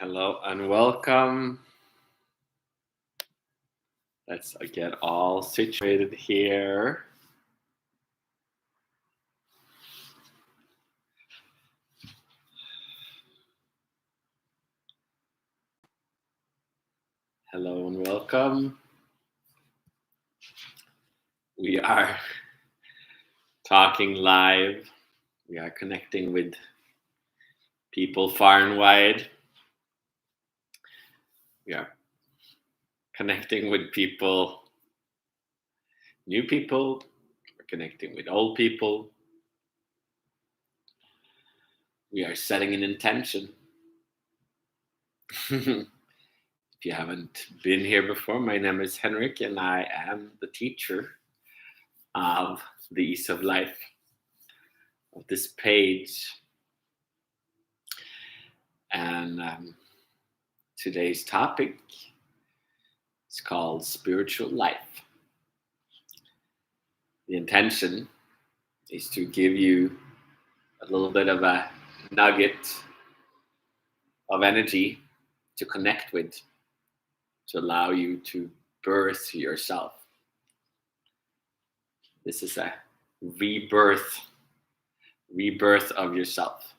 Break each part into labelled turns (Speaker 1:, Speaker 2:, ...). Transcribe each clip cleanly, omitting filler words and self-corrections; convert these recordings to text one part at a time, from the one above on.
Speaker 1: Hello and welcome. Let's get all situated here. Hello and welcome. We are talking live. We are connecting with people far and wide. We are connecting with people, new people. We're connecting with old people. We are setting an intention. If you haven't been here before, my name is Henrik and I am the teacher of the Ease of Life, of this page. And today's topic is called Spiritual Life. The intention is to give you a little bit of a nugget of energy to connect with, to allow you to birth yourself. This is a rebirth of yourself.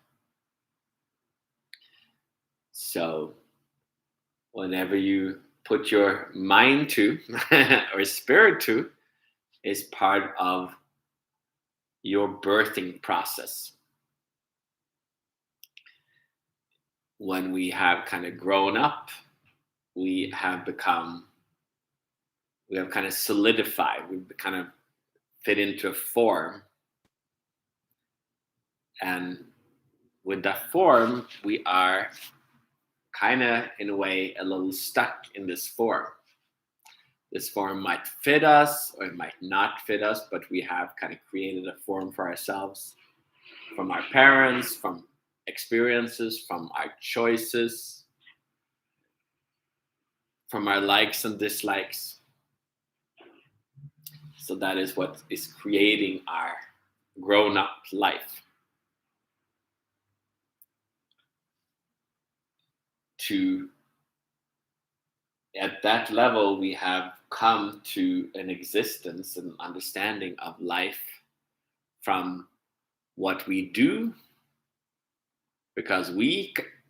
Speaker 1: So whenever you put your mind to or spirit to, is part of your birthing process. When we have kind of grown up, we have kind of solidified, we've kind of fit into a form. And with that form, we are kind of, in a way, a little stuck in this form. This form might fit us or it might not fit us, but we have kind of created a form for ourselves from our parents, from experiences, from our choices, from our likes and dislikes. So that is what is creating our grown-up life. At that level, we have come to an existence and understanding of life from what we do, because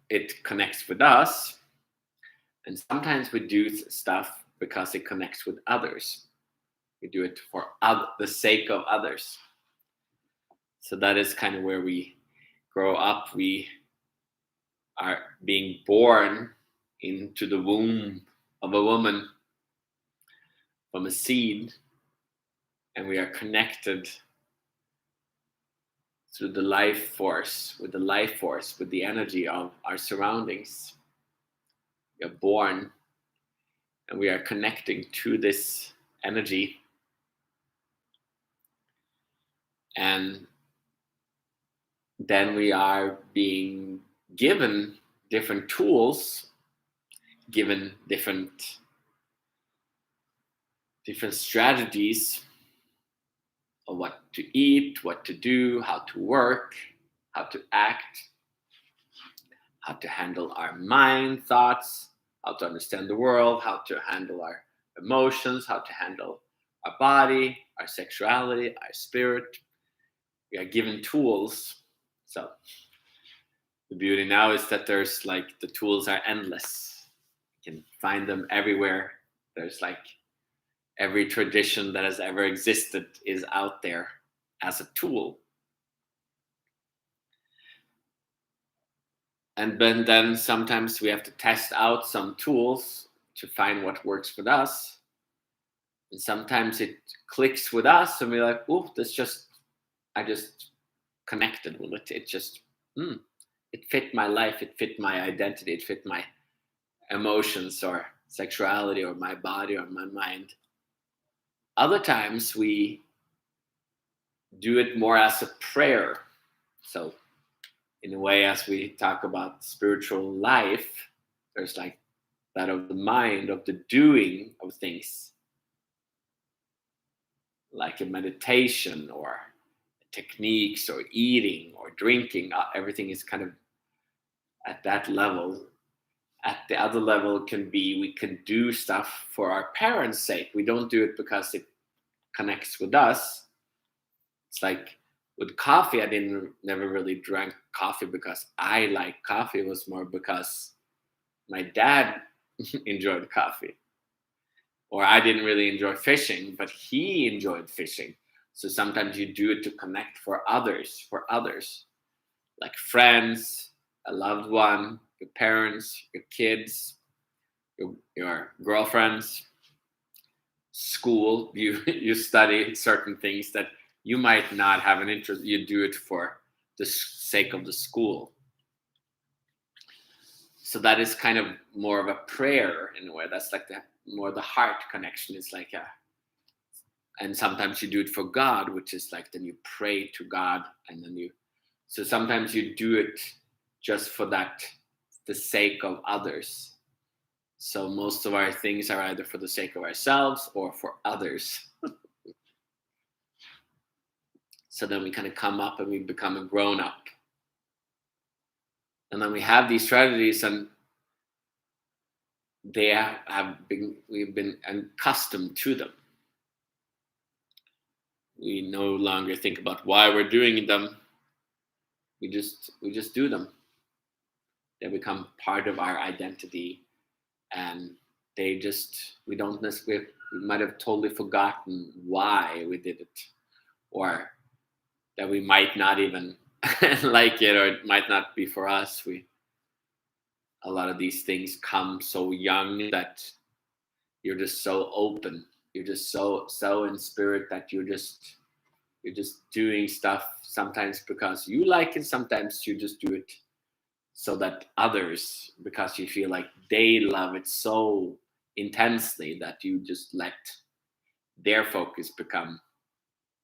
Speaker 1: it connects with us, and sometimes we do stuff because it connects with others. We do it for the sake of others. So that is kind of where we grow up. We are being born into the womb of a woman from a seed, and we are connected through the life force, with the energy of our surroundings. We are born and we are connecting to this energy, and then we are being given different tools, given different strategies of what to eat, what to do, how to work, how to act, how to handle our mind, thoughts, how to understand the world, how to handle our emotions, how to handle our body, our sexuality, our spirit. We are given tools. So the beauty now is that there's like, the tools are endless. You can find them everywhere. There's like every tradition that has ever existed is out there as a tool. And then sometimes we have to test out some tools to find what works with us. And sometimes it clicks with us and we're like, oh, I just connected with it. It just, it fit my life. It fit my identity. It fit my emotions or sexuality or my body or my mind. Other times we do it more as a prayer. So in a way, as we talk about spiritual life, there's like that of the mind, of the doing of things, like a meditation or techniques or eating or drinking. Everything is kind of at that level. At the other level can be we can do stuff for our parents' sake. We don't do it because it connects with us. It's like with coffee, I never really drank coffee because I like coffee. It was more because my dad enjoyed coffee. Or I didn't really enjoy fishing, but he enjoyed fishing. So sometimes you do it to connect for others, like friends, a loved one, your parents, your kids, your girlfriends, school. You study certain things that you might not have an interest. You do it for the sake of the school. So that is kind of more of a prayer in a way. That's like the heart connection. It's like and sometimes you do it for God, which is like then you pray to God, and then so sometimes you do it just for the sake of others. So most of our things are either for the sake of ourselves or for others. So then we kind of come up and we become a grown up. And then we have these strategies, and we've been accustomed to them. We no longer think about why we're doing them. We just do them. They become part of our identity, and we might have totally forgotten why we did it, or that we might not even like it, or it might not be for us. A lot of these things come so young that you're just so open. You're just so in spirit that you're just doing stuff sometimes because you like it. Sometimes you just do it so that others, because you feel like they love it so intensely that you just let their focus become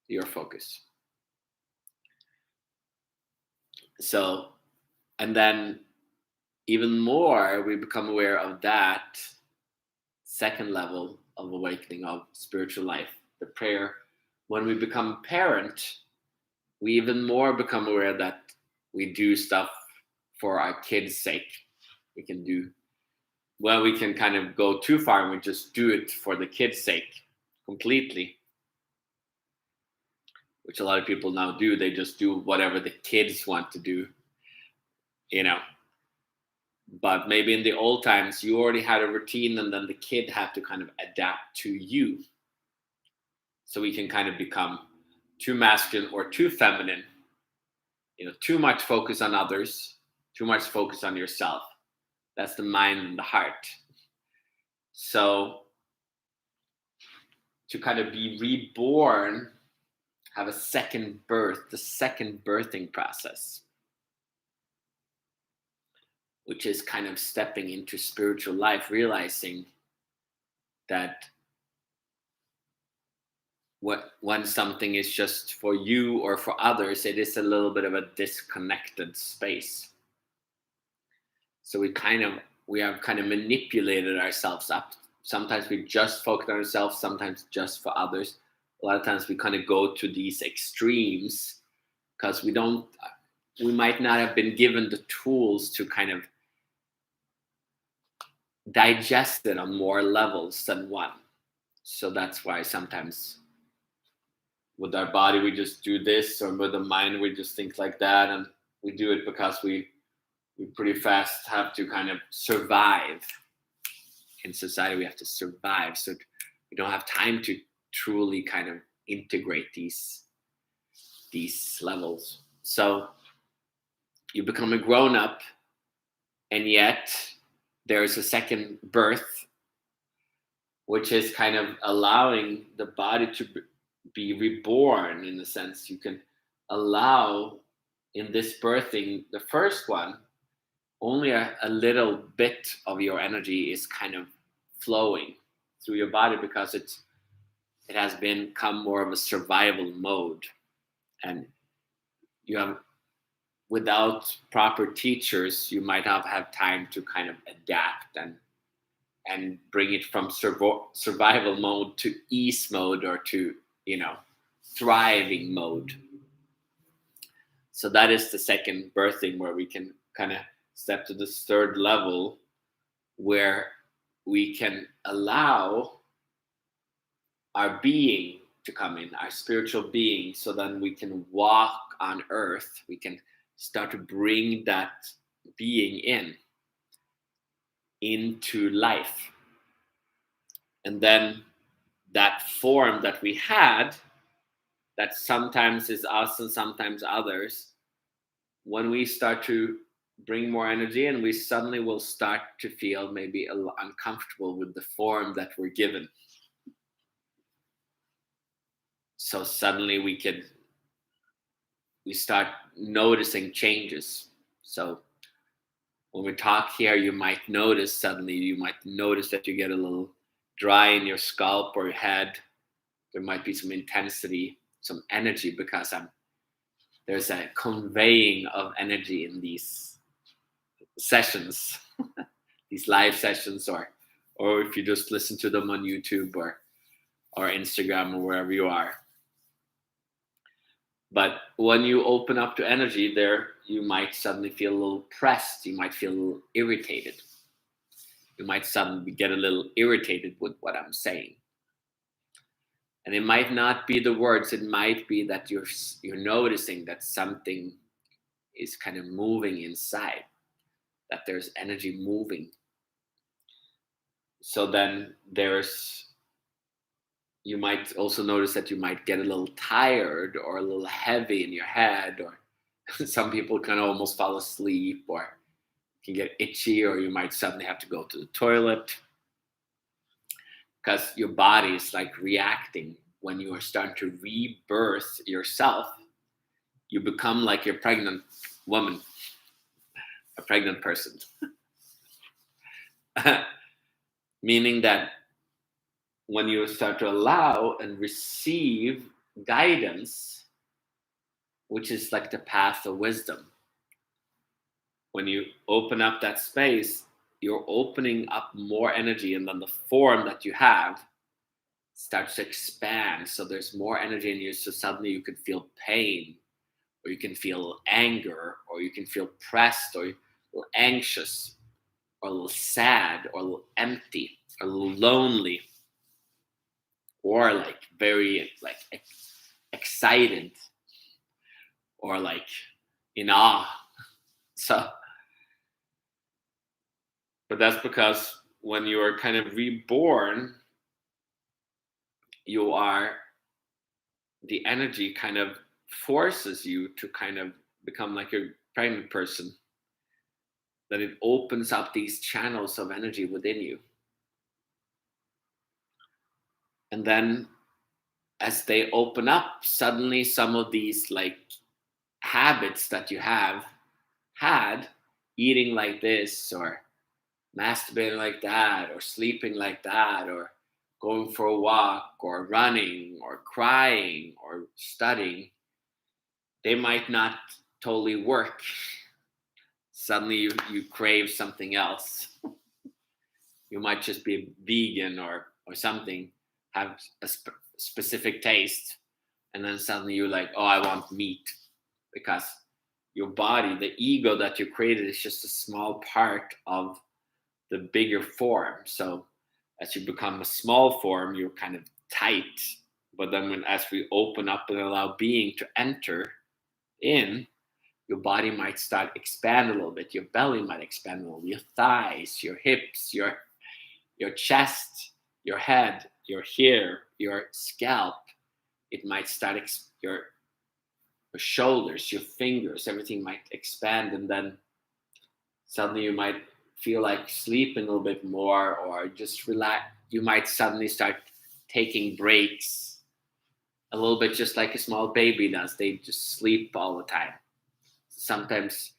Speaker 1: your focus. So, and then even more, we become aware of that second level of awakening of spiritual life, the prayer. When we become parent, we even more become aware that we do stuff for our kids' sake. We can kind of go too far and we just do it for the kids' sake completely, which a lot of people now do. They just do whatever the kids want to do, But maybe in the old times, you already had a routine, and then the kid had to kind of adapt to you. So we can kind of become too masculine or too feminine, too much focus on others, too much focus on yourself. That's the mind and the heart. So to kind of be reborn, have a second birth, the second birthing process, which is kind of stepping into spiritual life, realizing that when something is just for you or for others, it is a little bit of a disconnected space. So we have kind of manipulated ourselves up. Sometimes we just focus on ourselves, sometimes just for others. A lot of times we kind of go to these extremes because we might not have been given the tools to kind of digest it on more levels than one. So that's why sometimes with our body we just do this, or with the mind we just think like that, and we do it because we pretty fast have to kind of survive. In society we have to survive, so we don't have time to truly kind of integrate these levels. So you become a grown-up, and yet there's a second birth, which is kind of allowing the body to be reborn. In a sense, you can allow in this birthing, the first one, only a little bit of your energy is kind of flowing through your body because it has become more of a survival mode. And you have, without proper teachers, you might not have time to kind of adapt and bring it from survival mode to ease mode, or to thriving mode. So that is the second birthing, where we can kind of step to this third level, where we can allow our being to come in, our spiritual being, so then we can walk on earth. We can start to bring that being into life. And then that form that we had, that sometimes is us and sometimes others, when we start to bring more energy in, we suddenly will start to feel maybe a little uncomfortable with the form that we're given. So suddenly we start noticing changes. So when we talk here, you might notice that you get a little dry in your scalp or your head. There might be some intensity, some energy, because there's a conveying of energy in these sessions, these live sessions, or if you just listen to them on YouTube or Instagram or wherever you are. But when you open up to energy there, you might suddenly feel a little pressed. You might feel a little irritated. You might suddenly get a little irritated with what I'm saying. And it might not be the words. It might be that you're noticing that something is kind of moving inside, that there's energy moving. So then you might also notice that you might get a little tired or a little heavy in your head, or some people can almost fall asleep, or can get itchy, or you might suddenly have to go to the toilet, because your body is like reacting. When you are starting to rebirth yourself, you become like your pregnant woman, a pregnant person. Meaning that when you start to allow and receive guidance, which is like the path of wisdom, when you open up that space, you're opening up more energy, and then the form that you have starts to expand. So there's more energy in you. So suddenly you can feel pain, or you can feel anger, or you can feel pressed, or a little anxious, or a little sad, or a little empty, or a little lonely, or like very like excited, or like in awe. So, but that's because when you are kind of reborn, the energy kind of forces you to kind of become like a pregnant person, that it opens up these channels of energy within you. And then as they open up, suddenly some of these like habits that you have had, eating like this, or masturbating like that, or sleeping like that, or going for a walk, or running, or crying, or studying, they might not totally work. Suddenly you crave something else. You might just be a vegan or something, have a specific taste, and then suddenly you're like, oh, I want meat, because your body, the ego that you created, is just a small part of the bigger form. So as you become a small form, you're kind of tight. But then as we open up and allow being to enter in, your body might start expand a little bit. Your belly might expand a little. Your thighs, your hips, your chest, your head, your hair, your scalp. It might start your shoulders, your fingers. Everything might expand, and then suddenly you might feel like sleeping a little bit more, or just relax. You might suddenly start taking breaks a little bit, just like a small baby does. They just sleep all the time. Sometimes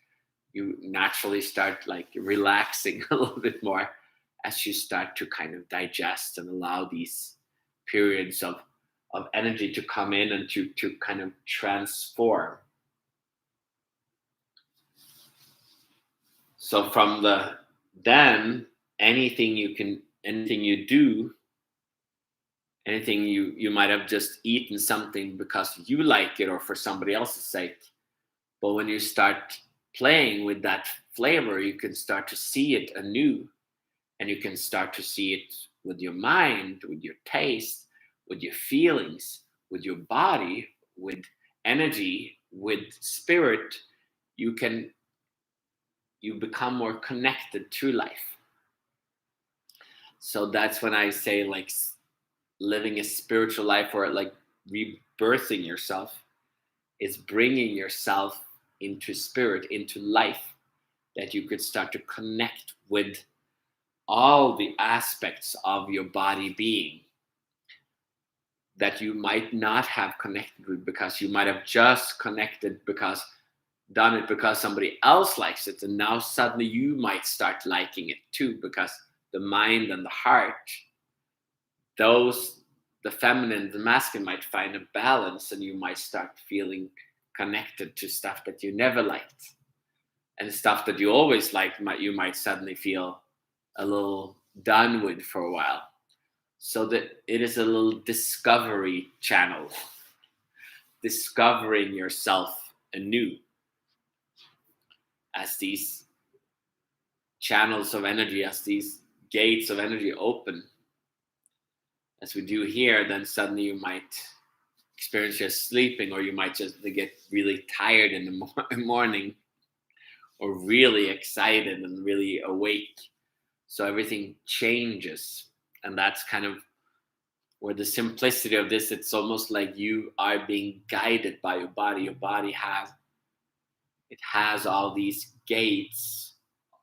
Speaker 1: you naturally start like relaxing a little bit more as you start to kind of digest and allow these periods of energy to come in and to kind of transform. So from then anything you do, anything you might have just eaten something because you like it or for somebody else's sake. But when you start playing with that flavor, you can start to see it anew, And you can start to see it with your mind, with your taste, with your feelings, with your body, with energy, with spirit. You become more connected to life. So that's when I say, like, living a spiritual life, or like rebirthing yourself, is bringing yourself into spirit, into life, that you could start to connect with all the aspects of your body being that you might not have connected with, because you might have just connected because done it because somebody else likes it, and now suddenly you might start liking it too, because the mind and the heart, those, the feminine, the masculine, might find a balance, and you might start feeling connected to stuff that you never liked, and stuff that you always liked, you might suddenly feel a little done with for a while. So that it is a little discovery channel, discovering yourself anew, as these channels of energy, as these gates of energy open, as we do here. Then suddenly you might experience just sleeping, or you might just get really tired in the morning, or really excited and really awake. So everything changes, and that's kind of where the simplicity of this, it's almost like you are being guided by your body. Your body has all these gates,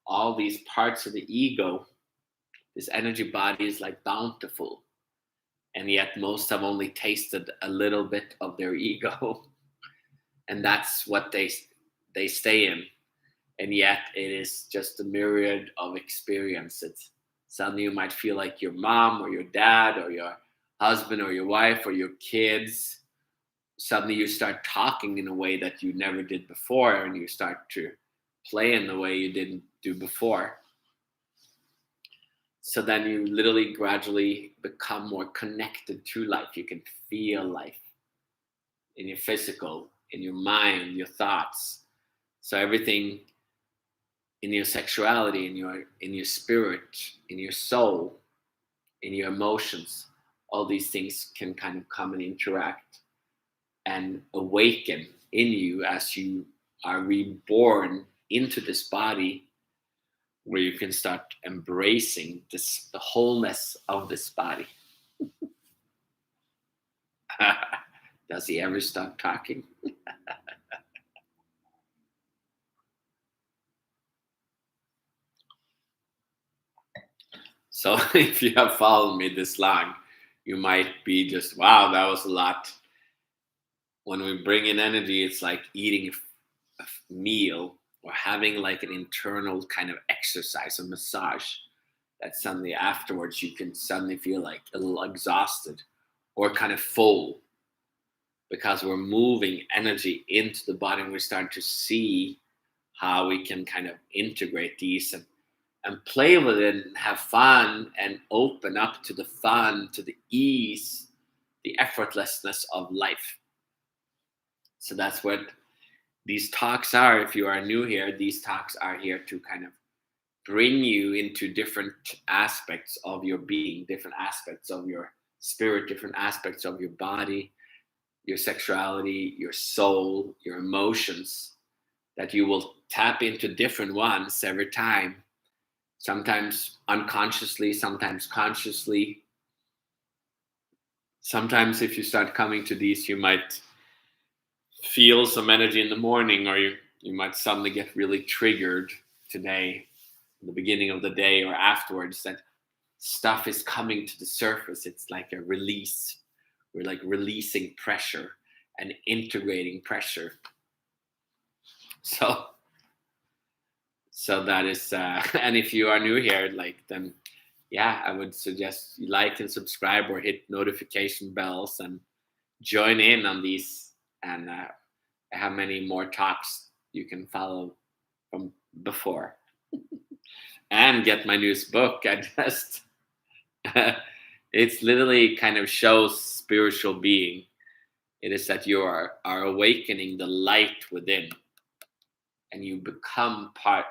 Speaker 1: all these parts of the ego. This energy body is like bountiful, and yet most have only tasted a little bit of their ego, and that's what they stay in. And yet it is just a myriad of experiences. Suddenly you might feel like your mom or your dad or your husband or your wife or your kids. Suddenly you start talking in a way that you never did before, and you start to play in the way you didn't do before. So then you literally gradually become more connected to life. You can feel life in your physical, in your mind, your thoughts. So everything in your sexuality, in your spirit, in your soul, in your emotions, all these things can kind of come and interact and awaken in you as you are reborn into this body, where you can start embracing the wholeness of this body. Does he ever stop talking? So if you have followed me this long, you might be just, wow, that was a lot. When we bring in energy, it's like eating a meal, or having like an internal kind of exercise, a massage, that suddenly afterwards you can suddenly feel like a little exhausted or kind of full, because we're moving energy into the body, and we're starting to see how we can kind of integrate these and play with it and have fun and open up to the fun, to the ease, the effortlessness of life. So that's what these talks are. If you are new here, these talks are here to kind of bring you into different aspects of your being, different aspects of your spirit, different aspects of your body, your sexuality, your soul, your emotions, that you will tap into different ones every time, sometimes unconsciously, sometimes consciously. Sometimes if you start coming to these, you might feel some energy in the morning, or you might suddenly get really triggered today, in the beginning of the day or afterwards, that stuff is coming to the surface. It's like a release. We're like releasing pressure and integrating pressure. So that is, and if you are new here, like, then yeah, I would suggest you like and subscribe, or hit notification bells and join in on these. And I have many more talks you can follow from before, and get my newest book. I just, it's literally kind of shows spiritual being. It is that you are awakening the light within, and you become part,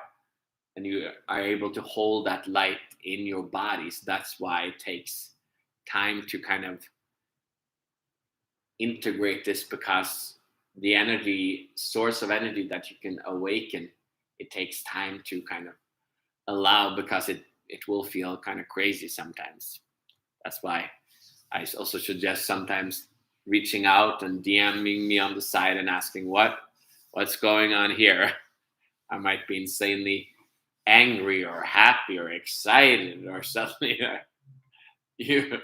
Speaker 1: and you are able to hold that light in your bodies. That's why it takes time to kind of integrate this, because the energy source of energy that you can awaken, it takes time to kind of allow, because it will feel kind of crazy sometimes. That's why I also suggest sometimes reaching out and DMing me on the side and asking what's going on here. I might be insanely angry or happy or excited or something. you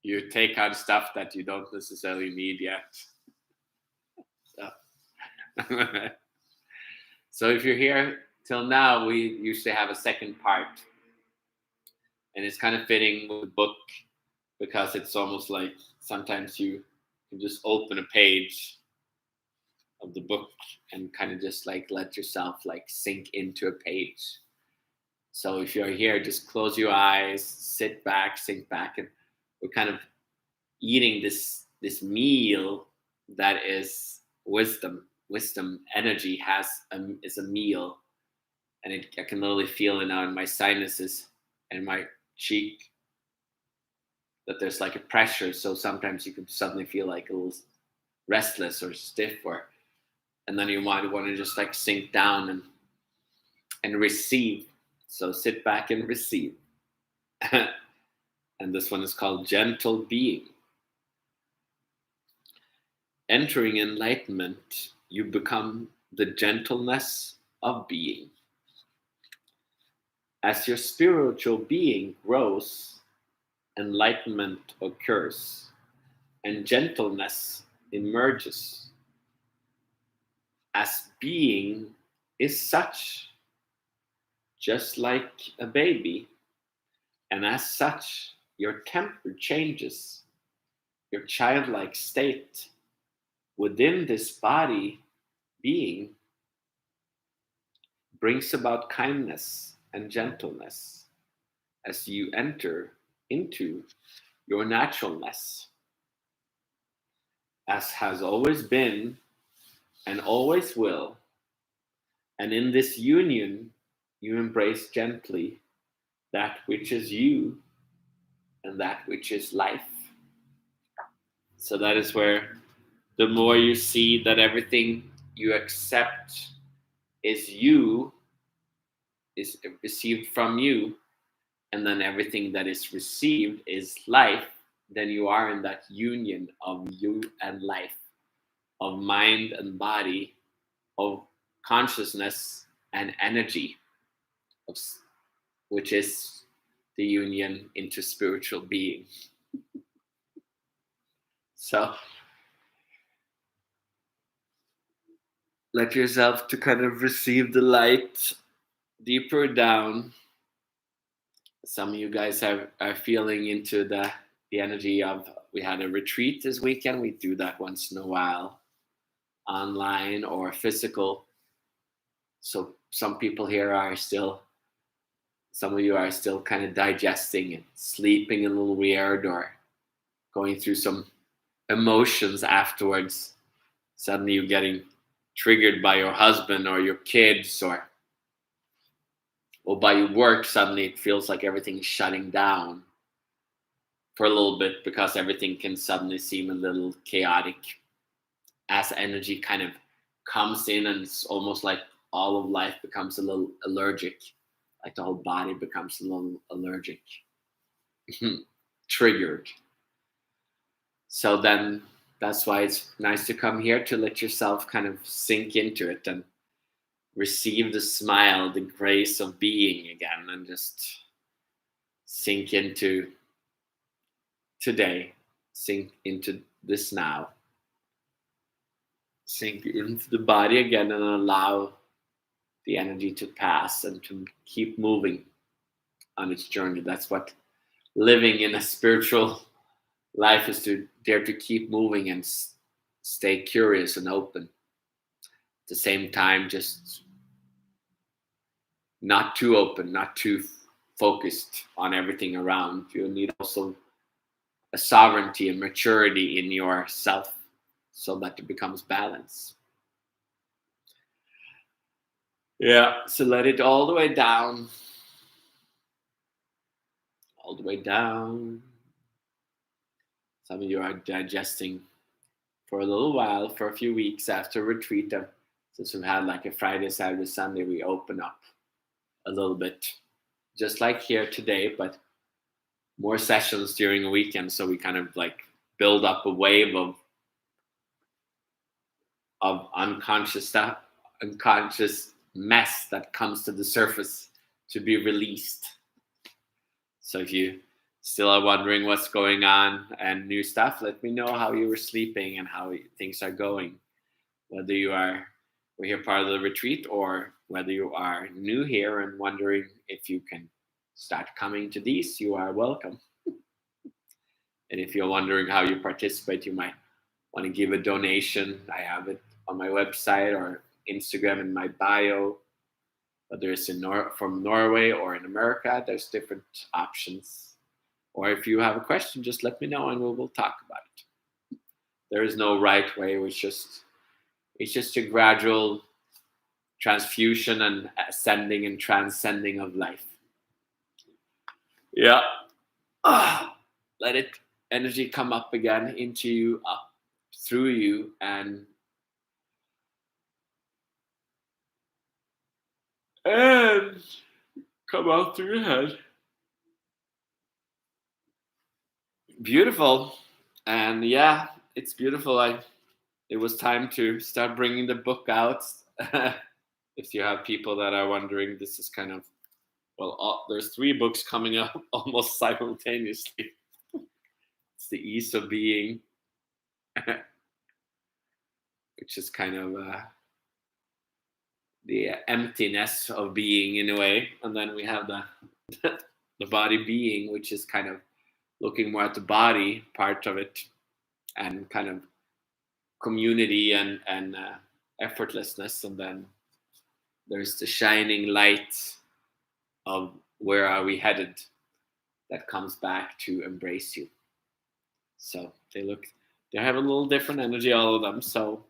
Speaker 1: you take on stuff that you don't necessarily need yet. So, so if you're here till now, we usually have a second part, and it's kind of fitting with the book, because it's almost like sometimes you can just open a page of the book and kind of just like let yourself like sink into a page. So if you're here, just close your eyes, sit back, sink back, and we're kind of eating this meal that is wisdom. Wisdom energy is a meal, and I can literally feel it now in my sinuses and my cheek, that there's like a pressure. So sometimes you can suddenly feel like a little restless or stiff, and then you might want to just like sink down and receive. So sit back and receive. And this one is called Gentle Being. Entering enlightenment, you become the gentleness of being. As your spiritual being grows, enlightenment occurs, and gentleness emerges. As being is such, just like a baby, and as such, your temper changes, your childlike state within this body being brings about kindness and gentleness as you enter into your naturalness, as has always been and always will. And in this union, you embrace gently that which is you and that which is life. So that is where the more you see that everything you accept is you, is received from you, and then everything that is received is life, then you are in that union of you and life, of mind and body, of consciousness and energy, of, which is the union into spiritual being. So let yourself to kind of receive the light deeper down. Some of you guys are feeling into the energy of, we had a retreat this weekend. We do that once in a while, online or physical. So some people here are still, some of you are still kind of digesting and sleeping a little weird, or going through some emotions afterwards. Suddenly you're getting triggered by your husband or your kids, or by your work. Suddenly it feels like everything is shutting down for a little bit, because everything can suddenly seem a little chaotic as energy kind of comes in, and it's almost like all of life becomes a little allergic, like the whole body becomes a little allergic, triggered. So then that's why it's nice to come here, to let yourself kind of sink into it and receive the smile, the grace of being again, and just sink into today, sink into this now, sink into the body again, and allow the energy to pass and to keep moving on its journey. That's what living in a spiritual life is, to dare to keep moving and stay curious and open. At the same time, just not too open, not too focused on everything around. You need also a sovereignty and maturity in yourself, so that it becomes balance. Yeah, so let it all the way down. All the way down. Some of you are digesting for a little while, for a few weeks after retreat. Since we've had like a Friday, Saturday, Sunday, we open up a little bit, just like here today, but more sessions during a weekend. So we kind of like build up a wave of unconscious stuff, unconscious mess that comes to the surface to be released. So if you still are wondering what's going on and new stuff, let me know how you were sleeping and how things are going. Whether you are we're here part of the retreat, or whether you are new here and wondering if you can start coming to these, you are welcome. And if you're wondering how you participate, you might want to give a donation. I have it on my website or Instagram in my bio. Whether it's from Norway or in America, there's different options. Or if you have a question, just let me know and we'll talk about it. There is no right way. It's just a gradual transfusion and ascending and transcending of life. Yeah. Let it energy come up again into you, up through you, and come out through your head. Beautiful. And yeah, it's beautiful. It was time to start bringing the book out. If you have people that are wondering, this is kind of, there's 3 books coming up almost simultaneously. It's the Ease of Being, which is kind of the emptiness of being in a way. And then we have the body being, which is kind of looking more at the body part of it, and kind of community and effortlessness. And then there's the shining light of where are we headed that comes back to embrace you. So they have a little different energy, all of them. So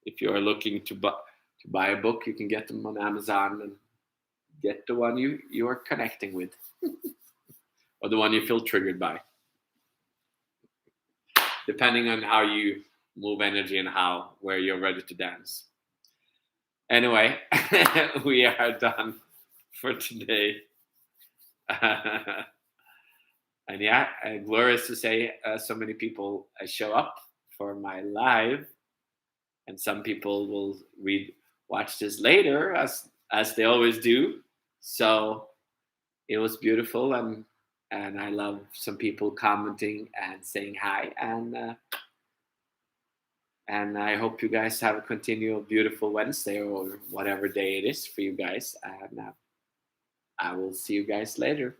Speaker 1: if you are looking to buy a book, you can get them on Amazon and get the one you are connecting with or the one you feel triggered by, depending on how you move energy and where you're ready to dance. Anyway, we are done for today. And yeah, glorious to say so many people show up for my live, and some people will watch this later as they always do. So it was beautiful, and I love some people commenting and saying hi, and I hope you guys have a continual beautiful Wednesday or whatever day it is for you guys, and I will see you guys later.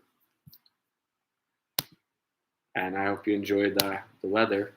Speaker 1: And I hope you enjoy the weather.